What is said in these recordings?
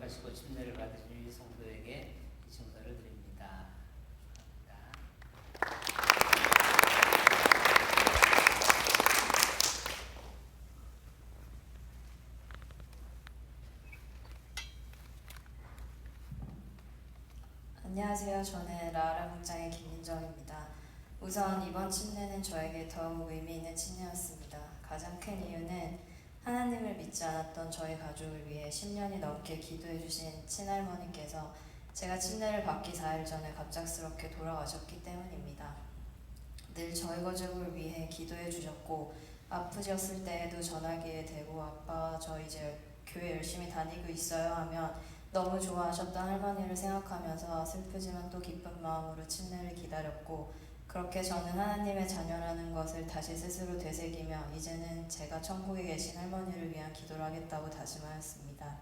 거룩하시고 침례를 받으신 이 성도에게 이 증서를 드립니다. 안녕하세요. 저는 라라 목장의 김민정입니다. 우선 이번 침례는 저에게 더욱 의미 있는 침례였습니다. 가장 큰 이유는 하나님을 믿지 않았던 저희 가족을 위해 10년이 넘게 기도해 주신 친할머니께서 제가 침례를 받기 4일 전에 갑작스럽게 돌아가셨기 때문입니다. 늘 저희 가족을 위해 기도해 주셨고 아프셨을 때에도 전화기에 대고 아빠 저 이제 교회 열심히 다니고 있어요 하면 너무 좋아하셨던 할머니를 생각하면서 슬프지만 또 기쁜 마음으로 침례를 기다렸고 그렇게 저는 하나님의 자녀라는 것을 다시 스스로 되새기며 이제는 제가 천국에 계신 할머니를 위한 기도를 하겠다고 다짐하였습니다.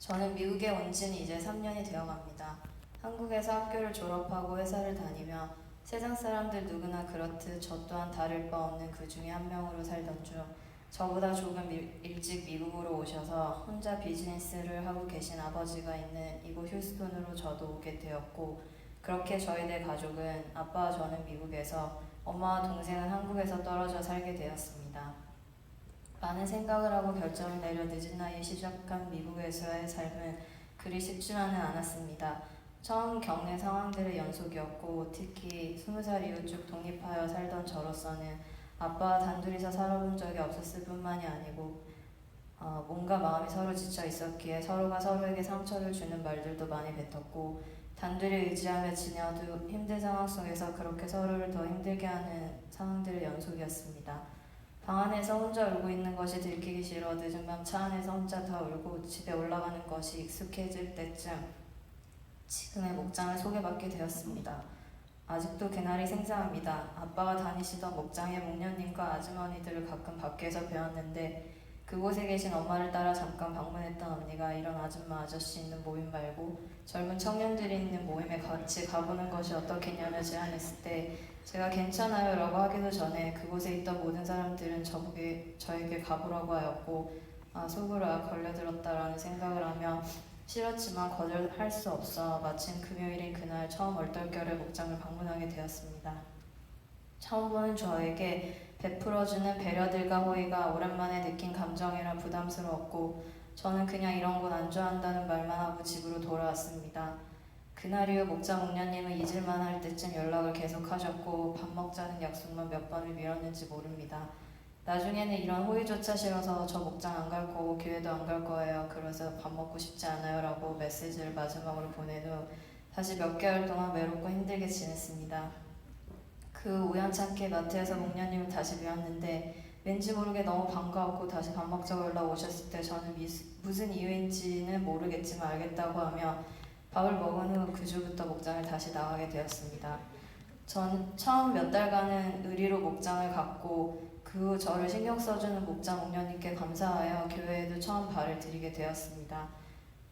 저는 미국에 온 지는 이제 3년이 되어갑니다. 한국에서 학교를 졸업하고 회사를 다니며 세상 사람들 누구나 그렇듯 저 또한 다를 바 없는 그 중에 한 명으로 살던 중 저보다 조금 일찍 미국으로 오셔서 혼자 비즈니스를 하고 계신 아버지가 있는 이곳 휴스턴으로 저도 오게 되었고 그렇게 저희 네 가족은 아빠와 저는 미국에서 엄마와 동생은 한국에서 떨어져 살게 되었습니다. 많은 생각을 하고 결정을 내려 늦은 나이에 시작한 미국에서의 삶은 그리 쉽지만은 않았습니다. 처음 겪는 상황들의 연속이었고 특히 20살 이후 쭉 독립하여 살던 저로서는 아빠와 단둘이서 살아본 적이 없었을 뿐만이 아니고 뭔가 마음이 서로 지쳐 있었기에 서로가 서로에게 상처를 주는 말들도 많이 뱉었고 단둘이 의지하며 지내도 힘든 상황 속에서 그렇게 서로를 더 힘들게 하는 상황들의 연속이었습니다. 방 안에서 혼자 울고 있는 것이 들키기 싫어 늦은 밤 차 안에서 혼자 다 울고 집에 올라가는 것이 익숙해질 때쯤 지금의 목장을 소개받게 되었습니다. 아직도 그날이 생생합니다. 아빠가 다니시던 목장의 목녀님과 아주머니들을 가끔 밖에서 배웠는데 그곳에 계신 엄마를 따라 잠깐 방문했던 언니가 이런 아줌마 아저씨 있는 모임 말고 젊은 청년들이 있는 모임에 같이 가보는 것이 어떻겠냐며 제안했을 때 제가 괜찮아요 라고 하기도 전에 그곳에 있던 모든 사람들은 저에게 가보라고 하였고 속으로 걸려들었다라는 생각을 하며 싫었지만 거절할 수 없어 마침 금요일인 그날 처음 얼떨결에 목장을 방문하게 되었습니다. 처음 보는 저에게 베풀어주는 배려들과 호의가 오랜만에 느낀 감정이라 부담스러웠고 저는 그냥 이런 건 안 좋아한다는 말만 하고 집으로 돌아왔습니다. 그날 이후 목장 목녀님은 잊을만 할 때쯤 연락을 계속하셨고 밥 먹자는 약속만 몇 번을 미뤘는지 모릅니다. 나중에는 이런 호의조차 싫어서 저 목장 안 갈 거고 교회도 안 갈 거예요. 그래서 밥 먹고 싶지 않아요 라고 메시지를 마지막으로 보낸 후 다시 몇 개월 동안 외롭고 힘들게 지냈습니다. 그 우연찮게 마트에서 목녀님을 다시 뵈었는데 왠지 모르게 너무 반가웠고 다시 밥 먹자고 연락 오셨을 때 저는 무슨 이유인지는 모르겠지만 알겠다고 하며 밥을 먹은 후 그 주부터 목장을 다시 나가게 되었습니다. 전 처음 몇 달간은 의리로 목장을 갔고 그 후 저를 신경 써주는 목장 목녀님께 감사하여 교회에도 처음 발을 들이게 되었습니다.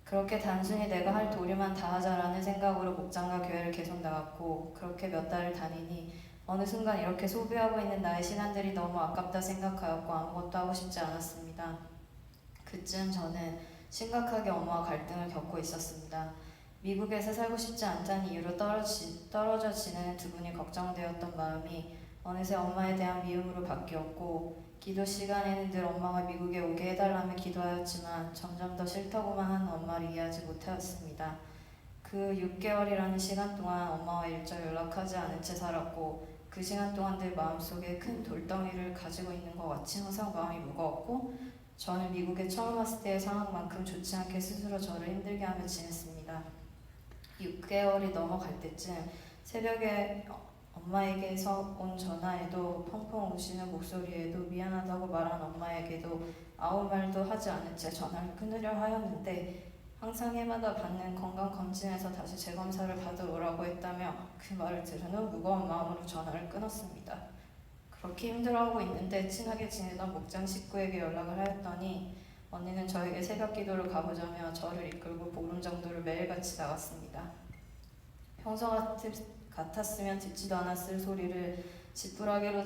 그렇게 단순히 내가 할 도리만 다 하자라는 생각으로 목장과 교회를 계속 나갔고 그렇게 몇 달을 다니니 어느 순간 이렇게 소비하고 있는 나의 시간들이 너무 아깝다 생각하였고 아무것도 하고 싶지 않았습니다. 그쯤 저는 심각하게 엄마와 갈등을 겪고 있었습니다. 미국에서 살고 싶지 않다는 이유로 떨어져 지내는 두 분이 걱정되었던 마음이 어느새 엄마에 대한 미움으로 바뀌었고 기도 시간에는 늘 엄마가 미국에 오게 해달라며 기도하였지만 점점 더 싫다고만 하는 엄마를 이해하지 못하였습니다. 그 6개월이라는 시간 동안 엄마와 일절 연락하지 않은 채 살았고 그 시간 동안 늘 마음속에 큰 돌덩이를 가지고 있는 것 같이 항상 마음이 무거웠고 저는 미국에 처음 왔을 때의 상황만큼 좋지 않게 스스로 저를 힘들게 하며 지냈습니다. 6개월이 넘어갈 때쯤 새벽에 엄마에게서 온 전화에도 펑펑 우시는 목소리에도 미안하다고 말한 엄마에게도 아무 말도 하지 않은 채 전화를 끊으려 하였는데 항상 해마다 받는 건강검진에서 다시 재검사를 받으러 오라고 했다며 그 말을 들은 후 무거운 마음으로 전화를 끊었습니다. 그렇게 힘들어하고 있는데 친하게 지내던 목장 식구에게 연락을 하였더니 언니는 저에게 새벽 기도를 가보자며 저를 이끌고 보름 정도를 매일같이 나갔습니다. 평소 같았으면 듣지도 않았을 소리를 지푸라기라도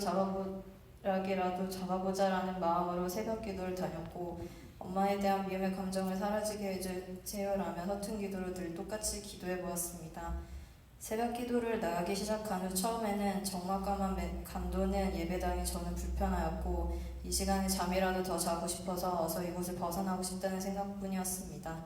잡아보자라는 마음으로 새벽 기도를 다녔고 엄마에 대한 미움의 감정을 사라지게 해주세요라며 서툰 기도로 늘 똑같이 기도해 보았습니다. 새벽 기도를 나가기 시작한 후 처음에는 적막감한 감도는 예배당이 저는 불편하였고 이 시간에 잠이라도 더 자고 싶어서 어서 이곳을 벗어나고 싶다는 생각뿐이었습니다.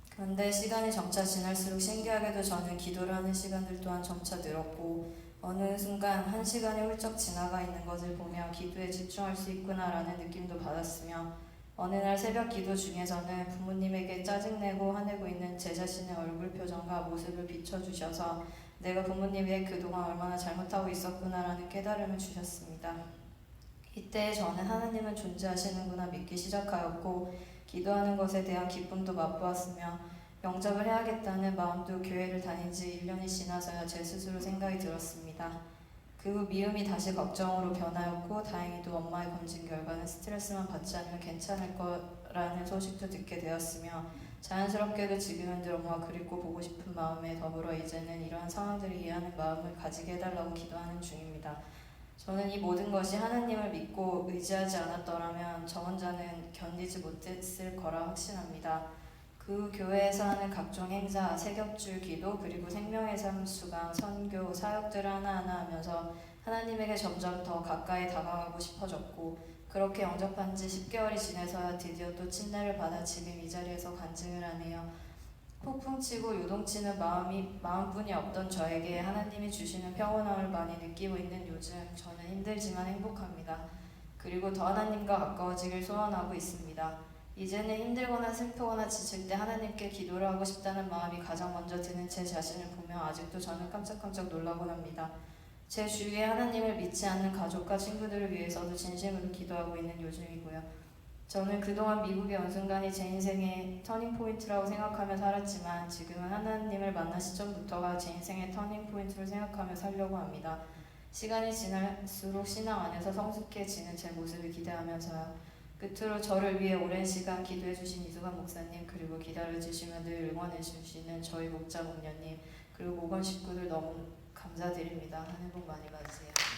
그런데 시간이 점차 지날수록 신기하게도 저는 기도를 하는 시간들 또한 점차 늘었고 어느 순간 한 시간이 훌쩍 지나가 있는 것을 보며 기도에 집중할 수 있구나라는 느낌도 받았으며 어느 날 새벽 기도 중에서는 부모님에게 짜증내고 화내고 있는 제 자신의 얼굴 표정과 모습을 비춰주셔서 내가 부모님에게 그동안 얼마나 잘못하고 있었구나라는 깨달음을 주셨습니다. 이때 저는 하나님은 존재하시는구나 믿기 시작하였고 기도하는 것에 대한 기쁨도 맛보았으며 영접을 해야겠다는 마음도 교회를 다닌 지 1년이 지나서야 제 스스로 생각이 들었습니다. 그 후 미움이 다시 걱정으로 변하였고 다행히도 엄마의 검진 결과는 스트레스만 받지 않으면 괜찮을 거라는 소식도 듣게 되었으며 자연스럽게도 지금은 늘 엄마가 그립고 보고 싶은 마음에 더불어 이제는 이러한 상황들을 이해하는 마음을 가지게 해달라고 기도하는 중입니다. 저는 이 모든 것이 하나님을 믿고 의지하지 않았더라면 저 혼자는 견디지 못했을 거라 확신합니다. 그 교회에서 하는 각종 행사, 새벽줄 기도, 그리고 생명의 삶 수강, 선교, 사역들을 하나하나 하면서 하나님에게 점점 더 가까이 다가가고 싶어졌고 그렇게 영접한 지 10개월이 지나서야 드디어 또 침례를 받아 지금 이 자리에서 간증을 하네요. 폭풍치고 요동치는 마음뿐이 없던 저에게 하나님이 주시는 평온함을 많이 느끼고 있는 요즘 저는 힘들지만 행복합니다. 그리고 더 하나님과 가까워지길 소원하고 있습니다. 이제는 힘들거나 슬프거나 지칠 때 하나님께 기도를 하고 싶다는 마음이 가장 먼저 드는 제 자신을 보며 아직도 저는 깜짝깜짝 놀라곤 합니다. 제 주위에 하나님을 믿지 않는 가족과 친구들을 위해서도 진심으로 기도하고 있는 요즘이고요. 저는 그동안 미국에 온 순간이 제 인생의 터닝포인트라고 생각하며 살았지만 지금은 하나님을 만난 시점부터가 제 인생의 터닝포인트를 생각하며 살려고 합니다. 시간이 지날수록 신앙 안에서 성숙해지는 제 모습을 기대하면서요. 끝으로 저를 위해 오랜 시간 기도해주신 이수관 목사님 그리고 기다려주시며 늘 응원해주시는 저희 목자 목녀님 그리고 목원 식구들 너무 감사드립니다. 하늘 복 많이 받으세요.